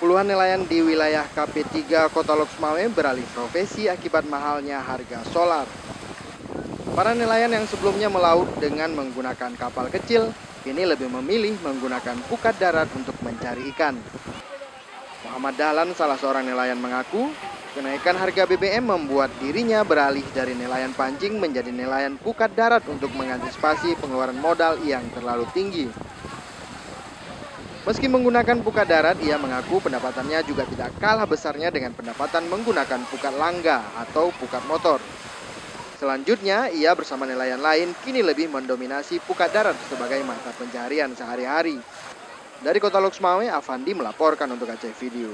Puluhan nelayan di wilayah KP3 Kota Loksmawe beralih profesi akibat mahalnya harga solar. Para nelayan yang sebelumnya melaut dengan menggunakan kapal kecil, kini lebih memilih menggunakan pukat darat untuk mencari ikan. Muhammad Dahlan, salah seorang nelayan, mengaku kenaikan harga BBM membuat dirinya beralih dari nelayan pancing menjadi nelayan pukat darat untuk mengantisipasi pengeluaran modal yang terlalu tinggi. Meski menggunakan pukat darat, ia mengaku pendapatannya juga tidak kalah besarnya dengan pendapatan menggunakan pukat langga atau pukat motor. Selanjutnya, ia bersama nelayan lain kini lebih mendominasi pukat darat sebagai mata pencaharian sehari-hari. Dari Kota Loksmawe, Avandi melaporkan untuk Aceh Video.